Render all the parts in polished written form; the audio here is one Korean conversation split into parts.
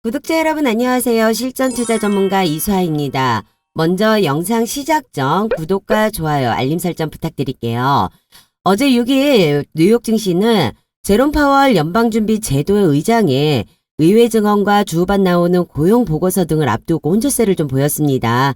구독자 여러분 안녕하세요. 실전 투자 전문가 이수아입니다. 먼저 영상 시작 전 구독과 좋아요, 알림 설정 부탁드릴게요. 어제 6일 뉴욕 증시는 제롬 파월 연방준비 제도의 의장이 의회 증언과 주후반 나오는 고용 보고서 등을 앞두고 혼조세를 좀 보였습니다.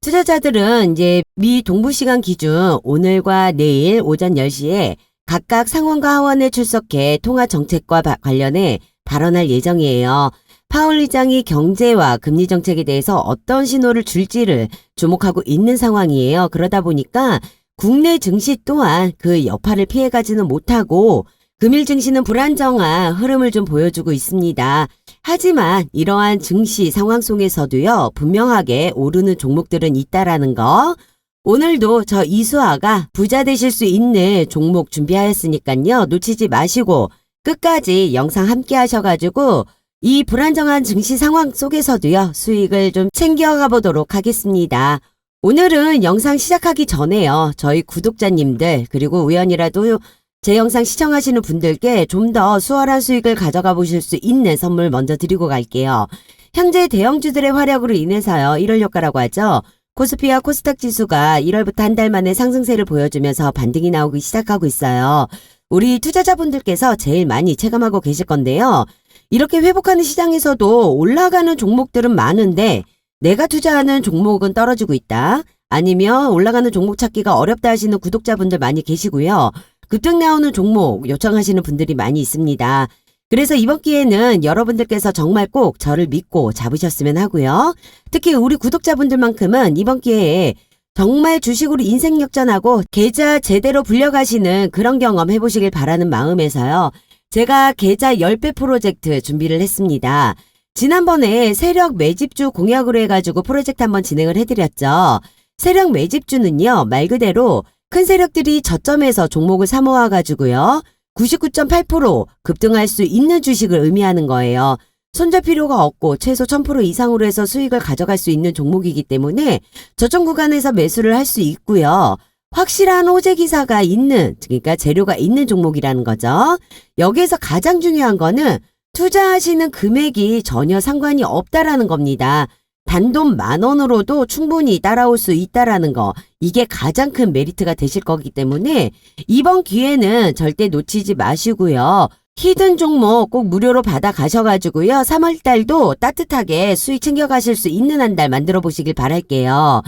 투자자들은 이제 미 동부 시간 기준 오늘과 내일 오전 10시에 각각 상원과 하원에 출석해 통화 정책과 관련해 발언할 예정이에요. 파월 의장이 경제와 금리 정책에 대해서 어떤 신호를 줄지를 주목하고 있는 상황이에요. 그러다 보니까 국내 증시 또한 그 여파를 피해가지는 못하고 금일 증시는 불안정한 흐름을 좀 보여주고 있습니다. 하지만 이러한 증시 상황 속에서도요, 분명하게 오르는 종목들은 있다라는 거. 오늘도 저 이수아가 부자 되실 수 있는 종목 준비하였으니까요. 놓치지 마시고 끝까지 영상 함께 하셔가지고 이 불안정한 증시 상황 속에서도요, 수익을 좀 챙겨가 보도록 하겠습니다. 오늘은 영상 시작하기 전에요, 저희 구독자님들 그리고 우연이라도 제 영상 시청하시는 분들께 좀 더 수월한 수익을 가져가 보실 수 있는 선물 먼저 드리고 갈게요. 현재 대형주들의 활약으로 인해서요, 1월 효과라고 하죠. 코스피와 코스닥 지수가 1월부터 한 달 만에 상승세를 보여주면서 반등이 나오기 시작하고 있어요. 우리 투자자분들께서 제일 많이 체감하고 계실 건데요. 이렇게 회복하는 시장에서도 올라가는 종목들은 많은데 내가 투자하는 종목은 떨어지고 있다. 아니면 올라가는 종목 찾기가 어렵다 하시는 구독자분들 많이 계시고요. 급등 나오는 종목 요청하시는 분들이 많이 있습니다. 그래서 이번 기회는 여러분들께서 정말 꼭 저를 믿고 잡으셨으면 하고요. 특히 우리 구독자분들만큼은 이번 기회에 정말 주식으로 인생 역전하고 계좌 제대로 불려가시는 그런 경험 해보시길 바라는 마음에서요. 제가 계좌 10배 프로젝트 준비를 했습니다. 지난번에 세력 매집주 공약으로 해가지고 프로젝트 한번 진행을 해드렸죠. 세력 매집주는요, 말 그대로 큰 세력들이 저점에서 종목을 사모아가지고요, 99.8% 급등할 수 있는 주식을 의미하는 거예요. 손절 필요가 없고 최소 1000% 이상으로 해서 수익을 가져갈 수 있는 종목이기 때문에 저점 구간에서 매수를 할 수 있고요. 확실한 호재 기사가 있는, 그러니까 재료가 있는 종목이라는 거죠. 여기에서 가장 중요한 거는 투자하시는 금액이 전혀 상관이 없다라는 겁니다. 단돈 10,000원으로도 충분히 따라올 수 있다라는 거. 이게 가장 큰 메리트가 되실 거기 때문에 이번 기회는 절대 놓치지 마시고요. 히든 종목 꼭 무료로 받아 가셔가지고요. 3월달도 따뜻하게 수익 챙겨가실 수 있는 한 달 만들어 보시길 바랄게요.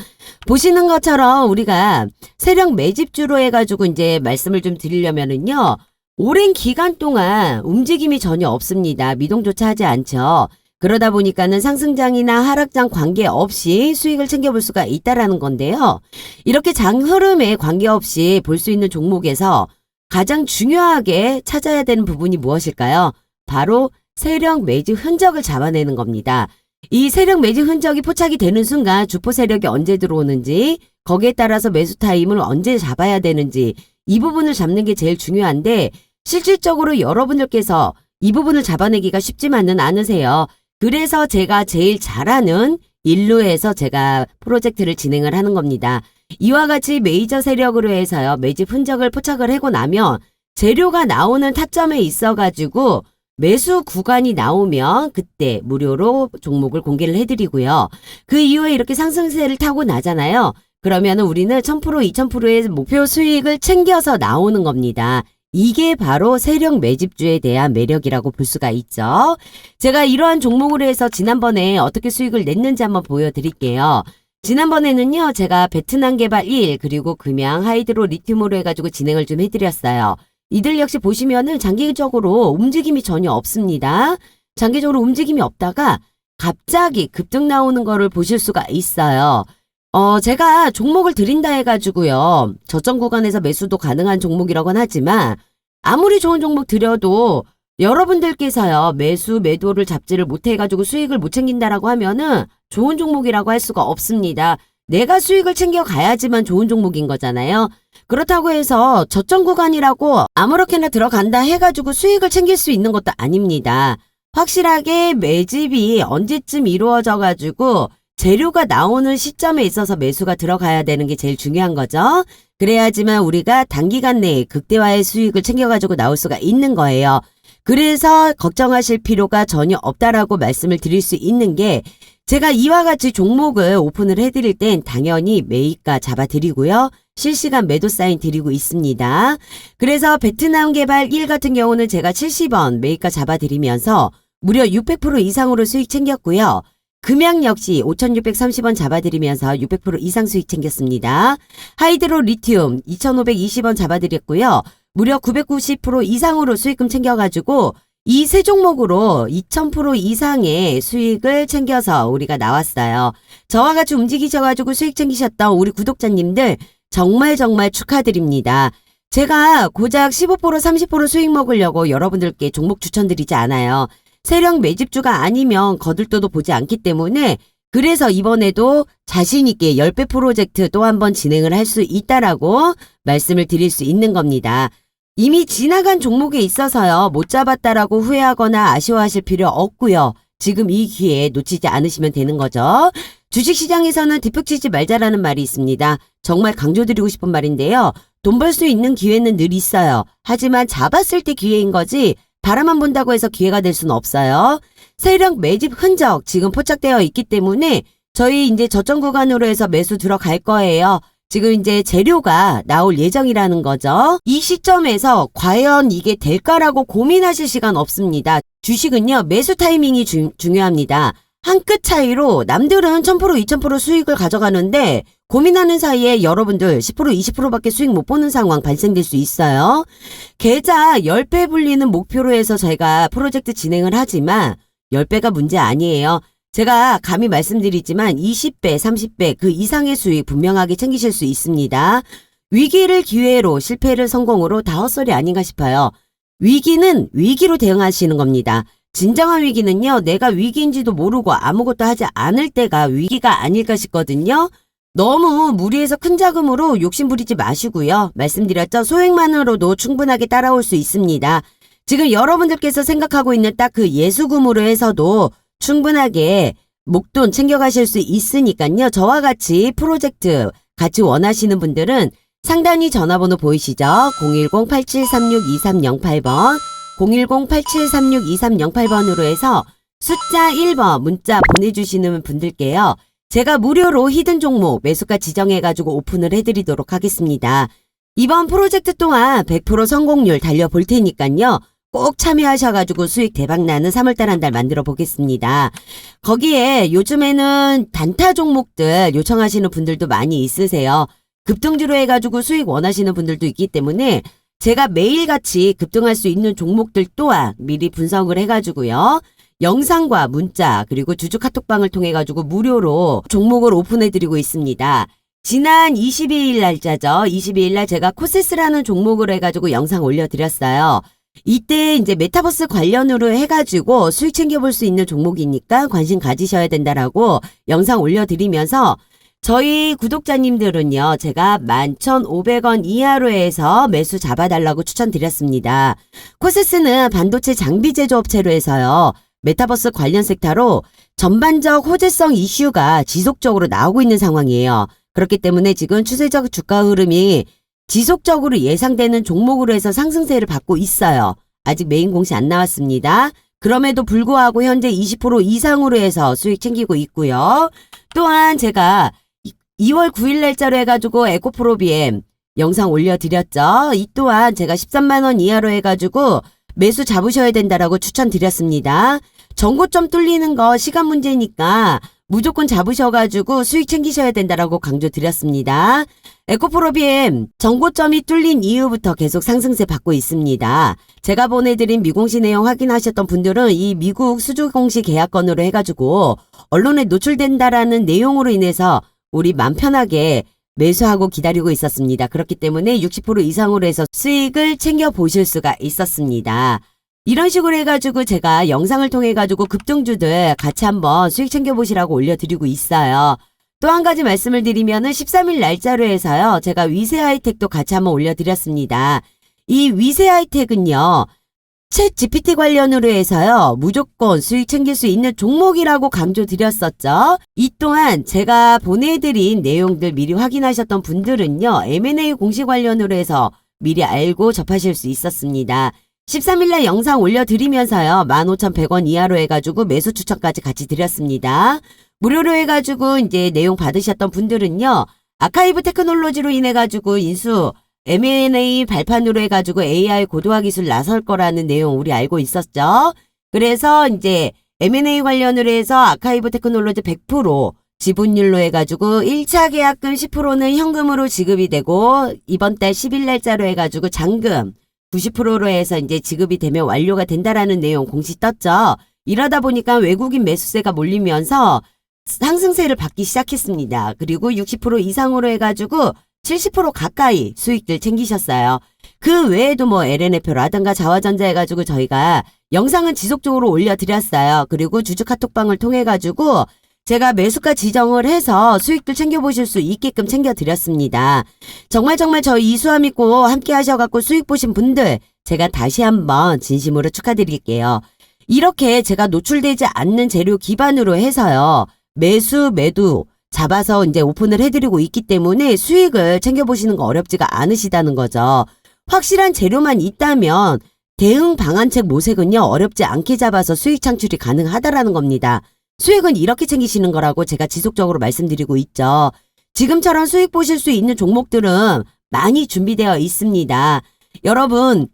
보시는 것처럼 우리가 세력 매집주로 해가지고 이제 말씀을 좀 드리려면은요, 오랜 기간 동안 움직임이 전혀 없습니다. 미동조차 하지 않죠. 그러다 보니까는 상승장이나 하락장 관계없이 수익을 챙겨볼 수가 있다라는 건데요. 이렇게 장 흐름에 관계없이 볼 수 있는 종목에서 가장 중요하게 찾아야 되는 부분이 무엇일까요? 바로 세력 매집 흔적을 잡아내는 겁니다. 이 세력 매집 흔적이 포착이 되는 순간 주포 세력이 언제 들어오는지, 거기에 따라서 매수 타임을 언제 잡아야 되는지, 이 부분을 잡는 게 제일 중요한데 실질적으로 여러분들께서 이 부분을 잡아내기가 쉽지만은 않으세요. 그래서 제가 제일 잘하는 일루에서 제가 프로젝트를 진행을 하는 겁니다. 이와 같이 메이저 세력으로 해서요, 매집 흔적을 포착을 하고 나면 재료가 나오는 타점에 있어가지고 매수 구간이 나오면 그때 무료로 종목을 공개를 해드리고요. 그 이후에 이렇게 상승세를 타고 나잖아요. 그러면 우리는 1000%, 2000%의 목표 수익을 챙겨서 나오는 겁니다. 이게 바로 세력 매집주에 대한 매력이라고 볼 수가 있죠. 제가 이러한 종목으로 해서 지난번에 어떻게 수익을 냈는지 한번 보여드릴게요. 지난번에는요, 제가 베트남 개발 1 그리고 금양 하이드로 리튬으로 해가지고 진행을 좀 해드렸어요. 이들 역시 보시면은 장기적으로 움직임이 전혀 없습니다. 장기적으로 움직임이 없다가 갑자기 급등 나오는 거를 보실 수가 있어요. 제가 종목을 드린다 해가지고요, 저점 구간에서 매수도 가능한 종목이라고는 하지만 아무리 좋은 종목 드려도 여러분들께서요, 매수 매도를 잡지를 못해가지고 수익을 못 챙긴다라고 하면은 좋은 종목이라고 할 수가 없습니다. 내가 수익을 챙겨가야지만 좋은 종목인 거잖아요. 그렇다고 해서 저점 구간이라고 아무렇게나 들어간다 해가지고 수익을 챙길 수 있는 것도 아닙니다. 확실하게 매집이 언제쯤 이루어져가지고 재료가 나오는 시점에 있어서 매수가 들어가야 되는 게 제일 중요한 거죠. 그래야지만 우리가 단기간 내에 극대화의 수익을 챙겨가지고 나올 수가 있는 거예요. 그래서 걱정하실 필요가 전혀 없다라고 말씀을 드릴 수 있는 게 제가 이와 같이 종목을 오픈을 해드릴 땐 당연히 매입가 잡아드리고요. 실시간 매도 사인 드리고 있습니다. 그래서 베트남 개발 1 같은 경우는 제가 70원 매입가 잡아드리면서 무려 600% 이상으로 수익 챙겼고요. 금양 역시 5,630원 잡아드리면서 600% 이상 수익 챙겼습니다. 하이드로 리튬 2,520원 잡아드렸고요. 무려 990% 이상으로 수익금 챙겨가지고 이 세 종목으로 2,000% 이상의 수익을 챙겨서 우리가 나왔어요. 저와 같이 움직이셔가지고 수익 챙기셨던 우리 구독자님들 정말 축하드립니다. 제가 고작 15% 30% 수익 먹으려고 여러분들께 종목 추천드리지 않아요. 세력 매집주가 아니면 거들떠도 보지 않기 때문에 그래서 이번에도 자신있게 10배 프로젝트 또 한 번 진행을 할 수 있다라고 말씀을 드릴 수 있는 겁니다. 이미 지나간 종목에 있어서요. 못 잡았다라고 후회하거나 아쉬워하실 필요 없고요. 지금 이 기회에 놓치지 않으시면 되는 거죠. 주식시장에서는 뒷북치지 말자라는 말이 있습니다. 정말 강조드리고 싶은 말인데요. 돈 벌 수 있는 기회는 늘 있어요. 하지만 잡았을 때 기회인 거지 바라만 본다고 해서 기회가 될 수는 없어요. 세력 매집 흔적 지금 포착되어 있기 때문에 저희 이제 저점 구간으로 해서 매수 들어갈 거예요. 지금 이제 재료가 나올 예정이라는 거죠. 이 시점에서 과연 이게 될까라고 고민하실 시간 없습니다. 주식은요. 매수 타이밍이 중요합니다. 한 끗 차이로 남들은 1,000% 2,000% 수익을 가져가는데 고민하는 사이에 여러분들 10% 20%밖에 수익 못 보는 상황 발생될 수 있어요. 계좌 10배 불리는 목표로 해서 저희가 프로젝트 진행을 하지만 10배가 문제 아니에요. 제가 감히 말씀드리지만 20배, 30배 그 이상의 수익 분명하게 챙기실 수 있습니다. 위기를 기회로 실패를 성공으로 다 헛소리 아닌가 싶어요. 위기는 위기로 대응하시는 겁니다. 진정한 위기는요. 내가 위기인지도 모르고 아무것도 하지 않을 때가 위기가 아닐까 싶거든요. 너무 무리해서 큰 자금으로 욕심 부리지 마시고요. 말씀드렸죠. 소액만으로도 충분하게 따라올 수 있습니다. 지금 여러분들께서 생각하고 있는 딱 그 예수금으로 해서도 충분하게 목돈 챙겨가실 수 있으니까요. 저와 같이 프로젝트 같이 원하시는 분들은 상단위 전화번호 보이시죠? 010-8736-2308번 010-8736-2308번으로 해서 숫자 1번 문자 보내주시는 분들께요. 제가 무료로 히든 종목 매수가 지정해가지고 오픈을 해드리도록 하겠습니다. 이번 프로젝트 동안 100% 성공률 달려볼 테니까요. 꼭 참여하셔가지고 수익 대박나는 3월달 한 달 만들어 보겠습니다. 거기에 요즘에는 단타 종목들 요청하시는 분들도 많이 있으세요. 급등주로 해가지고 수익 원하시는 분들도 있기 때문에 제가 매일같이 급등할 수 있는 종목들 또한 미리 분석을 해가지고요. 영상과 문자 그리고 주주 카톡방을 통해 가지고 무료로 종목을 오픈해드리고 있습니다. 지난 22일 날짜죠. 22일 날 제가 코세스라는 종목을 해가지고 영상 올려드렸어요. 이때 이제 메타버스 관련으로 해가지고 수익 챙겨볼 수 있는 종목이니까 관심 가지셔야 된다라고 영상 올려드리면서 저희 구독자님들은요. 제가 11,500원 이하로 해서 매수 잡아달라고 추천드렸습니다. 코세스는 반도체 장비 제조업체로 해서요. 메타버스 관련 섹터로 전반적 호재성 이슈가 지속적으로 나오고 있는 상황이에요. 그렇기 때문에 지금 추세적 주가 흐름이 지속적으로 예상되는 종목으로 해서 상승세를 받고 있어요. 아직 메인 공시 안 나왔습니다. 그럼에도 불구하고 현재 20% 이상으로 해서 수익 챙기고 있고요. 또한 제가 2월 9일 날짜로 해가지고 에코프로비엠 영상 올려드렸죠. 이 또한 제가 13만원 이하로 해가지고 매수 잡으셔야 된다라고 추천드렸습니다. 전고점 뚫리는 거 시간 문제니까 무조건 잡으셔가지고 수익 챙기셔야 된다라고 강조드렸습니다. 에코프로비엠 전고점이 뚫린 이후부터 계속 상승세 받고 있습니다. 제가 보내드린 미공시 내용 확인하셨던 분들은 이 미국 수주공시 계약건으로 해가지고 언론에 노출된다라는 내용으로 인해서 우리 맘 편하게 매수하고 기다리고 있었습니다. 그렇기 때문에 60% 이상으로 해서 수익을 챙겨보실 수가 있었습니다. 이런 식으로 해가지고 제가 영상을 통해 가지고 급등주들 같이 한번 수익 챙겨보시라고 올려드리고 있어요. 또 한 가지 말씀을 드리면은 13일 날짜로 해서요. 제가 위세 하이텍도 같이 한번 올려드렸습니다. 이 위세 하이텍은요. 챗 GPT 관련으로 해서요. 무조건 수익 챙길 수 있는 종목이라고 강조드렸었죠. 이 또한 제가 보내드린 내용들 미리 확인하셨던 분들은요. M&A 공시 관련으로 해서 미리 알고 접하실 수 있었습니다. 13일날 영상 올려드리면서요. 15,100원 이하로 해가지고 매수 추천까지 같이 드렸습니다. 무료로 해가지고 이제 내용 받으셨던 분들은요. 아카이브 테크놀로지로 인해가지고 인수 M&A 발판으로 해가지고 AI 고도화 기술 나설 거라는 내용 우리 알고 있었죠. 그래서 이제 M&A 관련으로 해서 아카이브 테크놀로지 100% 지분율로 해가지고 1차 계약금 10%는 현금으로 지급이 되고 이번 달 10일 날짜로 해가지고 잔금 90%로 해서 이제 지급이 되면 완료가 된다라는 내용 공시 떴죠. 이러다 보니까 외국인 매수세가 몰리면서 상승세를 받기 시작했습니다. 그리고 60% 이상으로 해가지고 70% 가까이 수익들 챙기셨어요. 그 외에도 뭐 LNF라든가 자화전자 해가지고 저희가 영상은 지속적으로 올려드렸어요. 그리고 주주 카톡방을 통해가지고 제가 매수가 지정을 해서 수익들 챙겨보실 수 있게끔 챙겨드렸습니다. 정말 저 이수아 믿고 함께 하셔갖고 수익 보신 분들 제가 다시 한번 진심으로 축하드릴게요. 이렇게 제가 노출되지 않는 재료 기반으로 해서요. 매수, 매도 잡아서 이제 오픈을 해드리고 있기 때문에 수익을 챙겨보시는 거 어렵지가 않으시다는 거죠. 확실한 재료만 있다면 대응 방안책 모색은요. 어렵지 않게 잡아서 수익 창출이 가능하다라는 겁니다. 수익은 이렇게 챙기시는 거라고 제가 지속적으로 말씀드리고 있죠. 지금처럼 수익 보실 수 있는 종목들은 많이 준비되어 있습니다. 여러분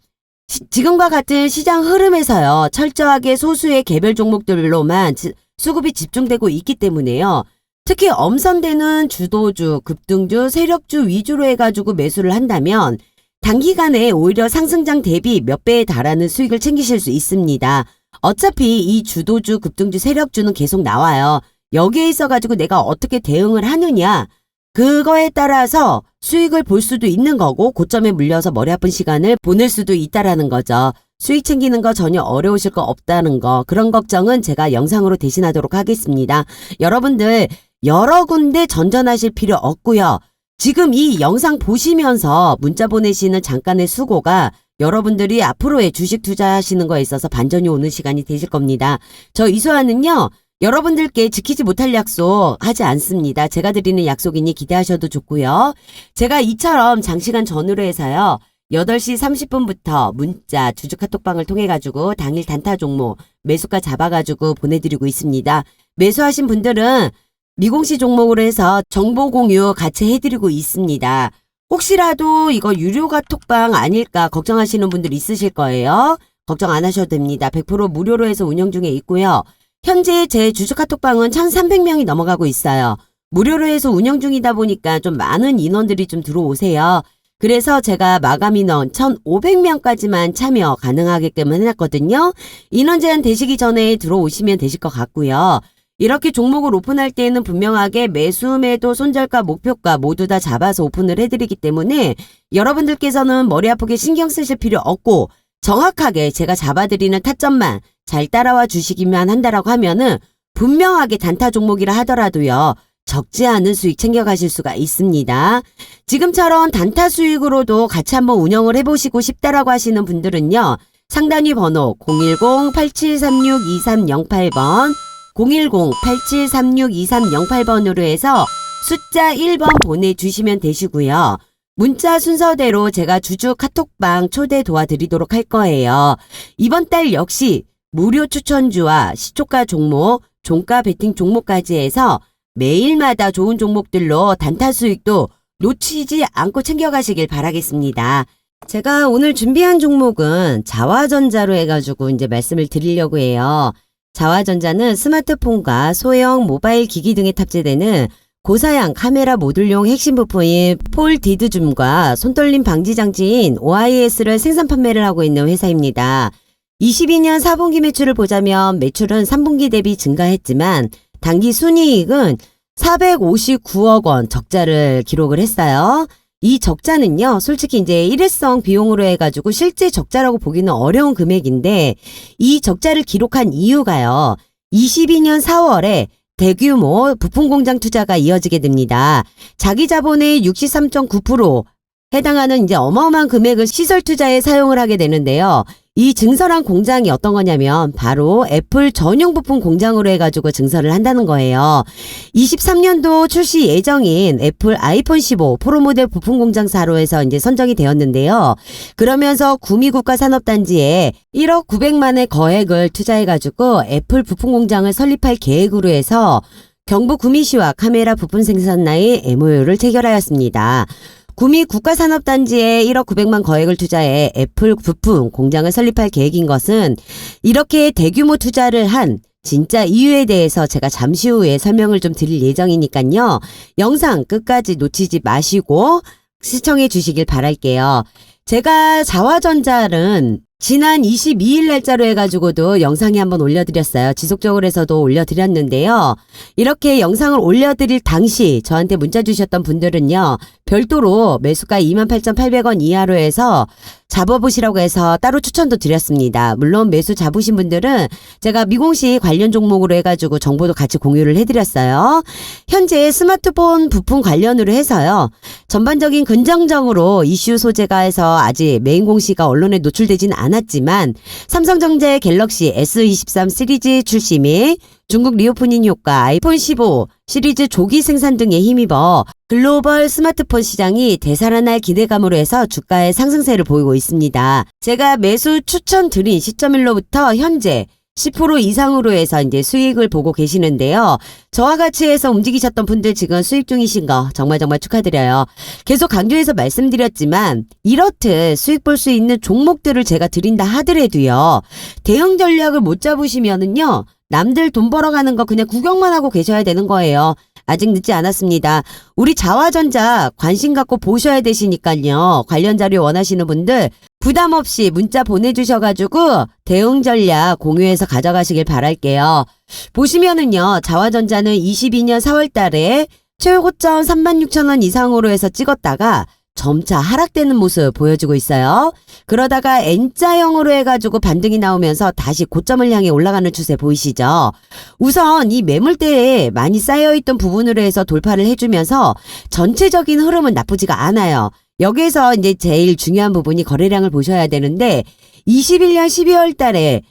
지금과 같은 시장 흐름에서요. 철저하게 소수의 개별 종목들로만 수급이 집중되고 있기 때문에요. 특히 엄선되는 주도주, 급등주, 세력주 위주로 해가지고 매수를 한다면 단기간에 오히려 상승장 대비 몇 배에 달하는 수익을 챙기실 수 있습니다. 어차피 이 주도주, 급등주, 세력주는 계속 나와요. 여기에 있어가지고 내가 어떻게 대응을 하느냐 그거에 따라서 수익을 볼 수도 있는 거고 고점에 물려서 머리 아픈 시간을 보낼 수도 있다라는 거죠. 수익 챙기는 거 전혀 어려우실 거 없다는 거 그런 걱정은 제가 영상으로 대신하도록 하겠습니다. 여러분들 여러 군데 전전하실 필요 없고요. 지금 이 영상 보시면서 문자 보내시는 잠깐의 수고가 여러분들이 앞으로의 주식 투자하시는 거에 있어서 반전이 오는 시간이 되실 겁니다. 저 이수아는요. 여러분들께 지키지 못할 약속 하지 않습니다. 제가 드리는 약속이니 기대하셔도 좋고요. 제가 이처럼 장시간 전후로 해서요. 8시 30분부터 문자 주주 카톡방을 통해 가지고 당일 단타 종목 매수가 잡아가지고 보내드리고 있습니다. 매수하신 분들은 미공시 종목으로 해서 정보 공유 같이 해드리고 있습니다. 혹시라도 이거 유료 카톡방 아닐까 걱정하시는 분들 있으실 거예요. 걱정 안 하셔도 됩니다. 100% 무료로 해서 운영 중에 있고요. 현재 제 주주 카톡방은 1,300명이 넘어가고 있어요. 무료로 해서 운영 중이다 보니까 좀 많은 인원들이 좀 들어오세요. 그래서 제가 마감 인원 1,500명까지만 참여 가능하게끔 해놨거든요. 인원 제한 되시기 전에 들어오시면 되실 것 같고요. 이렇게 종목을 오픈할 때에는 분명하게 매수, 매도, 손절가, 목표가 모두 다 잡아서 오픈을 해드리기 때문에 여러분들께서는 머리 아프게 신경 쓰실 필요 없고 정확하게 제가 잡아드리는 타점만 잘 따라와 주시기만 한다라고 하면은 분명하게 단타 종목이라 하더라도요. 적지 않은 수익 챙겨가실 수가 있습니다. 지금처럼 단타 수익으로도 같이 한번 운영을 해보시고 싶다라고 하시는 분들은요. 상단위 번호 010-8736-2308번 010-8736-2308번으로 해서 숫자 1번 보내주시면 되시고요. 문자 순서대로 제가 주주 카톡방 초대 도와드리도록 할 거예요. 이번 달 역시 무료 추천주와 시초가 종목, 종가 베팅 종목까지 해서 매일마다 좋은 종목들로 단타 수익도 놓치지 않고 챙겨가시길 바라겠습니다. 제가 오늘 준비한 종목은 자화전자로 해가지고 이제 말씀을 드리려고 해요. 자화전자는 스마트폰과 소형 모바일 기기 등에 탑재되는 고사양 카메라 모듈용 핵심 부품인 폴디드줌과 손떨림 방지 장치인 OIS를 생산 판매를 하고 있는 회사입니다. 22년 4분기 매출을 보자면 매출은 3분기 대비 증가했지만 당기 순이익은 459억 원 적자를 기록을 했어요. 이 적자는요, 솔직히 이제 일회성 비용으로 해가지고 실제 적자라고 보기는 어려운 금액인데 이 적자를 기록한 이유가요. 22년 4월에 대규모 부품 공장 투자가 이어지게 됩니다. 자기 자본의 63.9% 해당하는 이제 어마어마한 금액을 시설 투자에 사용을 하게 되는데요. 이 증설한 공장이 어떤 거냐면 바로 애플 전용 부품 공장으로 해가지고 증설을 한다는 거예요. 23년도 출시 예정인 애플 아이폰 15 프로 모델 부품 공장사로 해서 이제 선정이 되었는데요. 그러면서 구미국가산업단지에 1억 900만의 거액을 투자해가지고 애플 부품 공장을 설립할 계획으로 해서 경북 구미시와 카메라 부품 생산나의 MOU를 체결하였습니다. 구미 국가산업단지에 1억 900만 거액을 투자해 애플 부품 공장을 설립할 계획인 것은 이렇게 대규모 투자를 한 진짜 이유에 대해서 제가 잠시 후에 설명을 좀 드릴 예정이니까요. 영상 끝까지 놓치지 마시고 시청해 주시길 바랄게요. 제가 자화전자는 지난 22일 날짜로 해가지고도 영상에 한번 올려드렸어요. 지속적으로 해서도 올려드렸는데요. 이렇게 영상을 올려드릴 당시 저한테 문자 주셨던 분들은요. 별도로 매수가 28,800원 이하로 해서 잡아보시라고 해서 따로 추천도 드렸습니다. 물론 매수 잡으신 분들은 제가 미공시 관련 종목으로 해가지고 정보도 같이 공유를 해드렸어요. 현재 스마트폰 부품 관련으로 해서요. 전반적인 긍정적으로 이슈 소재가 해서 아직 메인 공시가 언론에 노출되진 않았지만 삼성전자의 갤럭시 S23 시리즈 출시 및 중국 리오프닝 효과, 아이폰 15 시리즈 조기 생산 등에 힘입어 글로벌 스마트폰 시장이 되살아날 기대감으로 해서 주가의 상승세를 보이고 있습니다. 제가 매수 추천드린 시점일로부터 현재 10% 이상으로 해서 이제 수익을 보고 계시는데요. 저와 같이 해서 움직이셨던 분들 지금 수익 중이신 거 정말 축하드려요. 계속 강조해서 말씀드렸지만 이렇듯 수익 볼 수 있는 종목들을 제가 드린다 하더라도요. 대응 전략을 못 잡으시면은요. 남들 돈 벌어가는 거 그냥 구경만 하고 계셔야 되는 거예요. 아직 늦지 않았습니다. 우리 자화전자 관심 갖고 보셔야 되시니까요. 관련 자료 원하시는 분들 부담 없이 문자 보내주셔가지고 대응 전략 공유해서 가져가시길 바랄게요. 보시면은요. 자화전자는 22년 4월 달에 최고점 36,000원 이상으로 해서 찍었다가 점차 하락되는 모습 보여주고 있어요. 그러다가 N자형으로 해가지고 반등이 나오면서 다시 고점을 향해 올라가는 추세 보이시죠? 우선 이 매물대에 많이 쌓여있던 부분으로 해서 돌파를 해주면서 전체적인 흐름은 나쁘지가 않아요. 여기에서 이제 제일 중요한 부분이 거래량을 보셔야 되는데 21년 12월 달에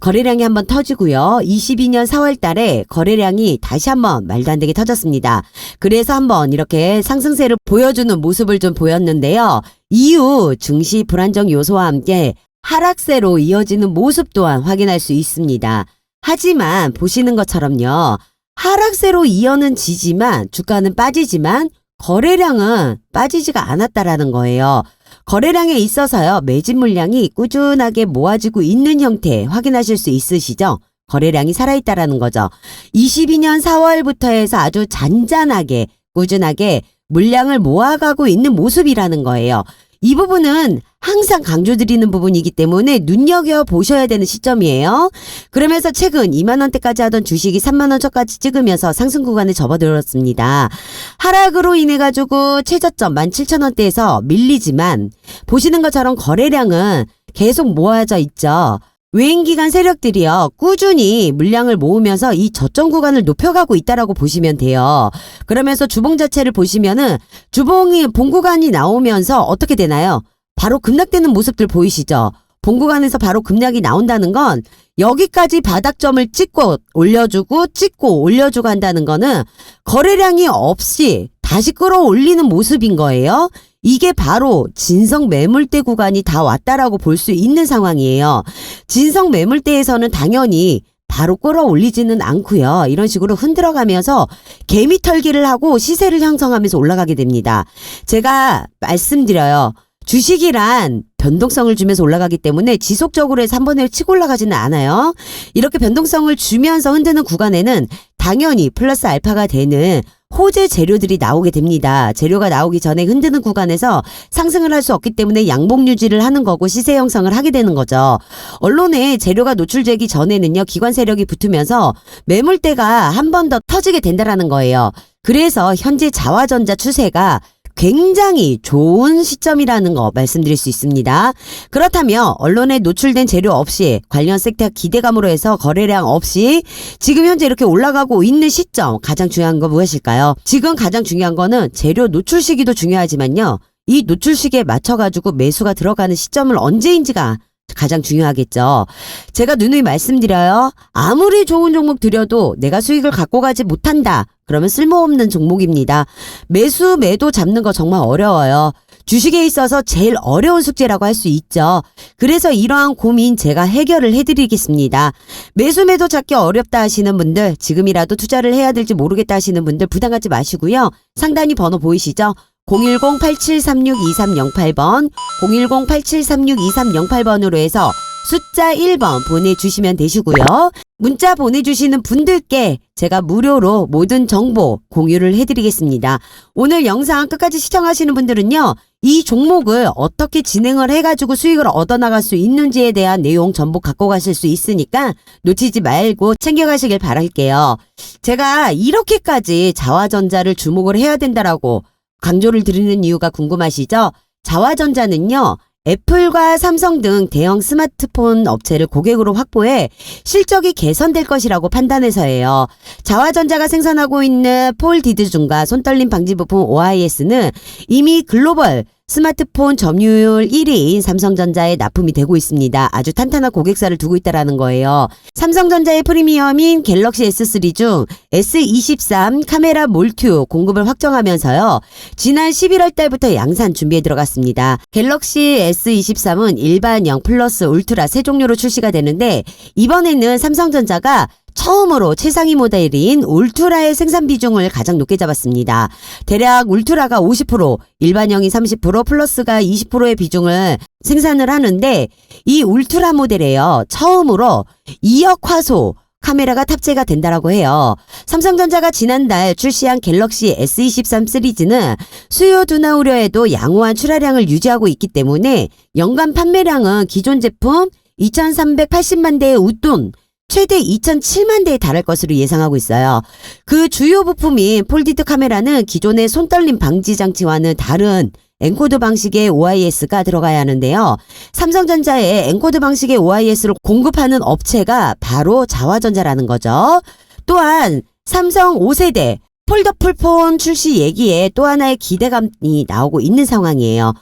거래량이 한번 터지고요. 22년 4월 달에 거래량이 다시 한번 말도 안 되게 터졌습니다. 그래서 한번 이렇게 상승세를 보여주는 모습을 좀 보였는데요. 이후 증시 불안정 요소와 함께 하락세로 이어지는 모습 또한 확인할 수 있습니다. 하지만 보시는 것처럼요. 하락세로 이어는 지지만 주가는 빠지지만 거래량은 빠지지가 않았다라는 거예요. 거래량에 있어서요. 매집 물량이 꾸준하게 모아지고 있는 형태 확인하실 수 있으시죠? 거래량이 살아있다라는 거죠. 22년 4월부터 해서 아주 잔잔하게 꾸준하게 물량을 모아가고 있는 모습이라는 거예요. 이 부분은 항상 강조드리는 부분이기 때문에 눈여겨보셔야 되는 시점이에요. 그러면서 최근 2만원대까지 하던 주식이 3만원 저까지 찍으면서 상승 구간에 접어들었습니다. 하락으로 인해가지고 최저점 17,000원대에서 밀리지만 보시는 것처럼 거래량은 계속 모아져 있죠. 외인기관 세력들이요. 꾸준히 물량을 모으면서 이 저점 구간을 높여가고 있다라고 보시면 돼요. 그러면서 주봉 자체를 보시면은 주봉이 봉구간이 나오면서 어떻게 되나요? 바로 급락되는 모습들 보이시죠? 봉구간에서 바로 급락이 나온다는 건 여기까지 바닥점을 찍고 올려주고 찍고 올려주고 한다는 거는 거래량이 없이 다시 끌어올리는 모습인 거예요. 이게 바로 진성 매물대 구간이 다 왔다라고 볼 수 있는 상황이에요. 진성 매물대에서는 당연히 바로 끌어올리지는 않고요. 이런 식으로 흔들어가면서 개미 털기를 하고 시세를 형성하면서 올라가게 됩니다. 제가 말씀드려요. 주식이란 변동성을 주면서 올라가기 때문에 지속적으로 해서 한 번에 치고 올라가지는 않아요. 이렇게 변동성을 주면서 흔드는 구간에는 당연히 플러스 알파가 되는 호재 재료들이 나오게 됩니다. 재료가 나오기 전에 흔드는 구간에서 상승을 할 수 없기 때문에 양봉 유지를 하는 거고 시세 형성을 하게 되는 거죠. 언론에 재료가 노출되기 전에는요. 기관 세력이 붙으면서 매물대가 한 번 더 터지게 된다라는 거예요. 그래서 현재 자화전자 추세가 굉장히 좋은 시점이라는 거 말씀드릴 수 있습니다. 그렇다면 언론에 노출된 재료 없이 관련 섹터 기대감으로 해서 거래량 없이 지금 현재 이렇게 올라가고 있는 시점 가장 중요한 거 무엇일까요? 지금 가장 중요한 거는 재료 노출 시기도 중요하지만요. 이 노출 시기에 맞춰가지고 매수가 들어가는 시점을 언제인지가 가장 중요하겠죠. 제가 누누이 말씀드려요. 아무리 좋은 종목 들여도 내가 수익을 갖고 가지 못한다. 그러면 쓸모없는 종목입니다. 매수, 매도 잡는 거 정말 어려워요. 주식에 있어서 제일 어려운 숙제라고 할 수 있죠. 그래서 이러한 고민 제가 해결을 해드리겠습니다. 매수, 매도 잡기 어렵다 하시는 분들, 지금이라도 투자를 해야 될지 모르겠다 하시는 분들 부담 갖지 마시고요. 상단이 번호 보이시죠? 010-8736-2308번, 010-8736-2308번으로 해서 숫자 1번 보내주시면 되시고요. 문자 보내주시는 분들께 제가 무료로 모든 정보 공유를 해드리겠습니다. 오늘 영상 끝까지 시청하시는 분들은요. 이 종목을 어떻게 진행을 해가지고 수익을 얻어나갈 수 있는지에 대한 내용 전부 갖고 가실 수 있으니까 놓치지 말고 챙겨가시길 바랄게요. 제가 이렇게까지 자화전자를 주목을 해야 된다라고 강조를 드리는 이유가 궁금하시죠? 자화전자는요. 애플과 삼성 등 대형 스마트폰 업체를 고객으로 확보해 실적이 개선될 것이라고 판단해서예요. 자화전자가 생산하고 있는 폴디드중과 손떨림 방지 부품 OIS는 이미 글로벌 스마트폰 점유율 1위인 삼성전자에 납품이 되고 있습니다. 아주 탄탄한 고객사를 두고 있다는 거예요. 삼성전자의 프리미엄인 갤럭시 S3 중 S23 카메라 몰튜 공급을 확정하면서요. 지난 11월 달부터 양산 준비에 들어갔습니다. 갤럭시 S23은 일반형 플러스 울트라 세 종류로 출시가 되는데 이번에는 삼성전자가 처음으로 최상위 모델인 울트라의 생산 비중을 가장 높게 잡았습니다. 대략 울트라가 50%, 일반형이 30%, 플러스가 20%의 비중을 생산을 하는데 이 울트라 모델에요. 처음으로 2억 화소 카메라가 탑재가 된다라고 해요. 삼성전자가 지난달 출시한 갤럭시 S23 시리즈는 수요 둔화 우려에도 양호한 출하량을 유지하고 있기 때문에 연간 판매량은 기존 제품 2,380만 대의 웃돈 최대 2,007만 대에 달할 것으로 예상하고 있어요. 그 주요 부품인 폴디드 카메라는 기존의 손떨림 방지 장치와는 다른 엔코드 방식의 OIS가 들어가야 하는데요. 삼성전자의 엔코드 방식의 OIS를 공급하는 업체가 바로 자화전자라는 거죠. 또한 삼성 5세대 폴더풀폰 출시 얘기에 또 하나의 기대감이 나오고 있는 상황이에요.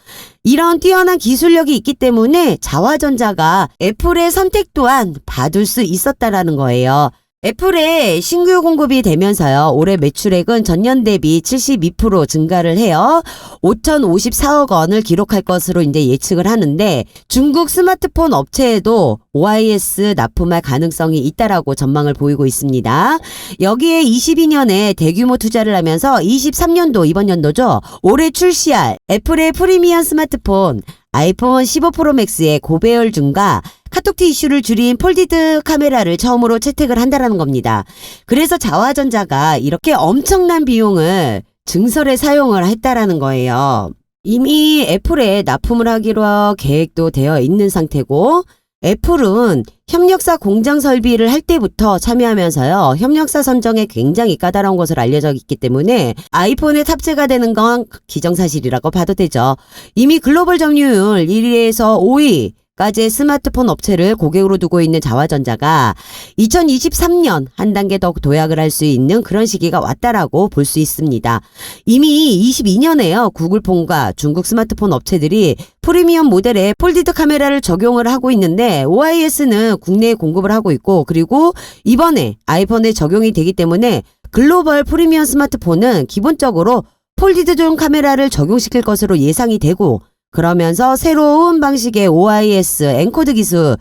이런 뛰어난 기술력이 있기 때문에 자화전자가 애플의 선택 또한 받을 수 있었다라는 거예요. 애플의 신규 공급이 되면서요. 올해 매출액은 전년 대비 72% 증가를 해요. 5,054억 원을 기록할 것으로 이제 예측을 하는데 중국 스마트폰 업체에도 OIS 납품할 가능성이 있다라고 전망을 보이고 있습니다. 여기에 22년에 대규모 투자를 하면서 23년도 이번 연도죠. 올해 출시할 애플의 프리미엄 스마트폰 아이폰 15 프로 맥스의 고배열 줌과 카톡티 이슈를 줄인 폴디드 카메라를 처음으로 채택을 한다라는 겁니다. 그래서 자화전자가 이렇게 엄청난 비용을 증설에 사용을 했다라는 거예요. 이미 애플에 납품을 하기로 계획도 되어 있는 상태고 애플은 협력사 공장 설비를 할 때부터 참여하면서요. 협력사 선정에 굉장히 까다로운 것으로 알려져 있기 때문에 아이폰에 탑재가 되는 건 기정사실이라고 봐도 되죠. 이미 글로벌 점유율 1위에서 5위 까지의 스마트폰 업체를 고객으로 두고 있는 자화전자가 2023년 한 단계 더 도약을 할 수 있는 그런 시기가 왔다라고 볼 수 있습니다. 이미 22년에요. 구글폰과 중국 스마트폰 업체들이 프리미엄 모델에 폴디드 카메라를 적용을 하고 있는데 OIS는 국내에 공급을 하고 있고 그리고 이번에 아이폰에 적용이 되기 때문에 글로벌 프리미엄 스마트폰은 기본적으로 폴디드존 카메라를 적용시킬 것으로 예상이 되고 그러면서 새로운 방식의 OIS 엔코드 기술을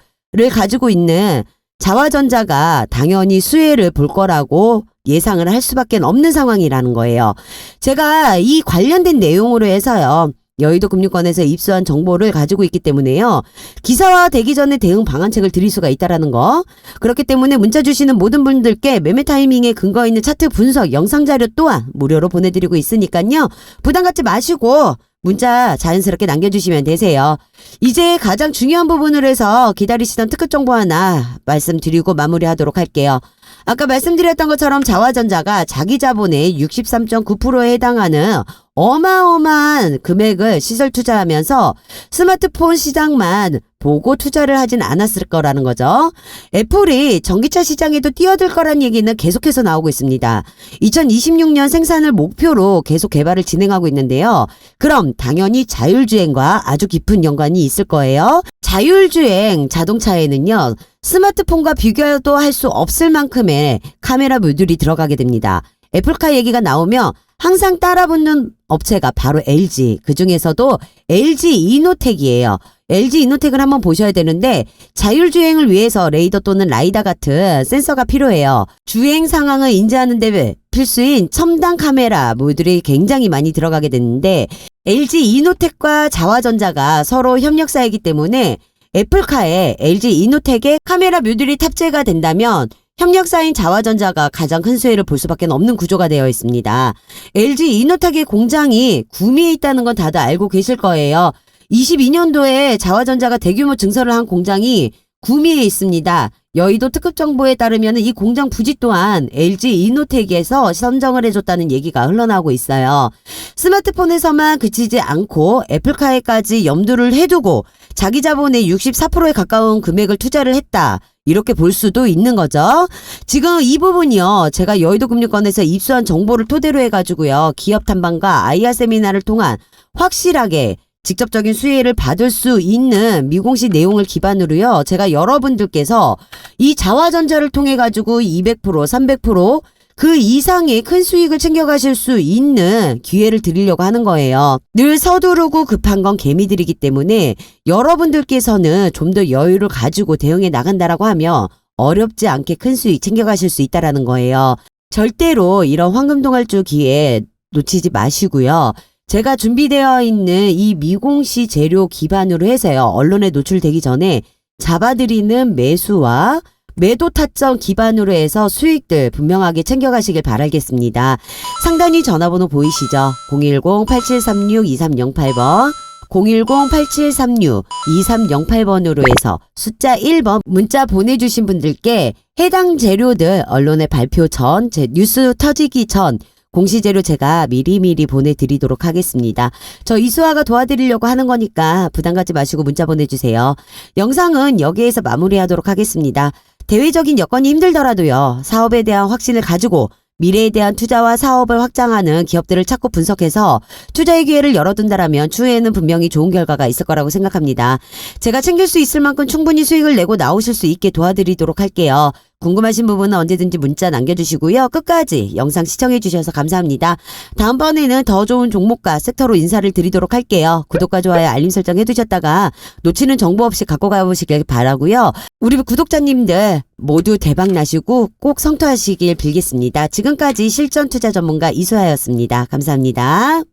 가지고 있는 자화전자가 당연히 수혜를 볼 거라고 예상을 할 수밖에 없는 상황이라는 거예요. 제가 이 관련된 내용으로 해서요. 여의도 금융권에서 입수한 정보를 가지고 있기 때문에요. 기사화되기 전에 대응 방안책을 드릴 수가 있다라는 거. 그렇기 때문에 문자 주시는 모든 분들께 매매 타이밍에 근거 있는 차트 분석 영상 자료 또한 무료로 보내드리고 있으니까요. 부담 갖지 마시고 문자 자연스럽게 남겨주시면 되세요. 이제 가장 중요한 부분을 해서 기다리시던 특급 정보 하나 말씀드리고 마무리하도록 할게요. 아까 말씀드렸던 것처럼 자화전자가 자기 자본의 63.9%에 해당하는 어마어마한 금액을 시설 투자하면서 스마트폰 시장만 보고 투자를 하진 않았을 거라는 거죠. 애플이 전기차 시장에도 뛰어들 거란 얘기는 계속해서 나오고 있습니다. 2026년 생산을 목표로 계속 개발을 진행하고 있는데요. 그럼 당연히 자율주행과 아주 깊은 연관이 있을 거예요. 자율주행 자동차에는요. 스마트폰과 비교도 할 수 없을 만큼의 카메라 모듈이 들어가게 됩니다. 애플카 얘기가 나오면 항상 따라붙는 업체가 바로 LG. 그중에서도 LG 이노텍이에요. LG 이노텍을 한번 보셔야 되는데 자율주행을 위해서 레이더 또는 라이다 같은 센서가 필요해요. 주행 상황을 인지하는 데 필수인 첨단 카메라 모듈이 굉장히 많이 들어가게 되는데 LG 이노텍과 자화전자가 서로 협력사이기 때문에 애플카에 LG 이노텍의 카메라 모듈이 탑재가 된다면 협력사인 자화전자가 가장 큰 수혜를 볼 수밖에 없는 구조가 되어 있습니다. LG 이노텍의 공장이 구미에 있다는 건 다들 알고 계실 거예요. 22년도에 자화전자가 대규모 증설을 한 공장이 구미에 있습니다. 여의도 특급 정보에 따르면 이 공장 부지 또한 LG 이노텍에서 선정을 해줬다는 얘기가 흘러나오고 있어요. 스마트폰에서만 그치지 않고 애플카에까지 염두를 해두고 자기 자본의 64%에 가까운 금액을 투자를 했다. 이렇게 볼 수도 있는 거죠. 지금 이 부분이요. 제가 여의도금융권에서 입수한 정보를 토대로 해가지고요. 기업 탐방과 IR 세미나를 통한 확실하게 직접적인 수혜를 받을 수 있는 미공시 내용을 기반으로요. 제가 여러분들께서 이 자화전자를 통해 가지고 200%, 300%, 그 이상의 큰 수익을 챙겨가실 수 있는 기회를 드리려고 하는 거예요. 늘 서두르고 급한 건 개미들이기 때문에 여러분들께서는 좀 더 여유를 가지고 대응해 나간다라고 하면 어렵지 않게 큰 수익 챙겨가실 수 있다라는 거예요. 절대로 이런 황금동아줄 기회 놓치지 마시고요. 제가 준비되어 있는 이 미공시 재료 기반으로 해서요. 언론에 노출되기 전에 잡아드리는 매수와 매도 타점 기반으로 해서 수익들 분명하게 챙겨가시길 바라겠습니다. 상단위 전화번호 보이시죠? 010-8736-2308번 010-8736-2308번으로 해서 숫자 1번 문자 보내주신 분들께 해당 재료들 언론에 발표 전, 제 뉴스 터지기 전 공시재료 제가 미리미리 보내드리도록 하겠습니다. 저 이수아가 도와드리려고 하는 거니까 부담 갖지 마시고 문자 보내주세요. 영상은 여기에서 마무리하도록 하겠습니다. 대외적인 여건이 힘들더라도요. 사업에 대한 확신을 가지고 미래에 대한 투자와 사업을 확장하는 기업들을 찾고 분석해서 투자의 기회를 열어둔다라면 추후에는 분명히 좋은 결과가 있을 거라고 생각합니다. 제가 챙길 수 있을 만큼 충분히 수익을 내고 나오실 수 있게 도와드리도록 할게요. 궁금하신 부분은 언제든지 문자 남겨주시고요. 끝까지 영상 시청해주셔서 감사합니다. 다음번에는 더 좋은 종목과 섹터로 인사를 드리도록 할게요. 구독과 좋아요, 알림 설정 해두셨다가 놓치는 정보 없이 갖고 가보시길 바라고요. 우리 구독자님들 모두 대박 나시고 꼭 성투하시길 빌겠습니다. 지금까지 실전 투자 전문가 이수아였습니다. 감사합니다.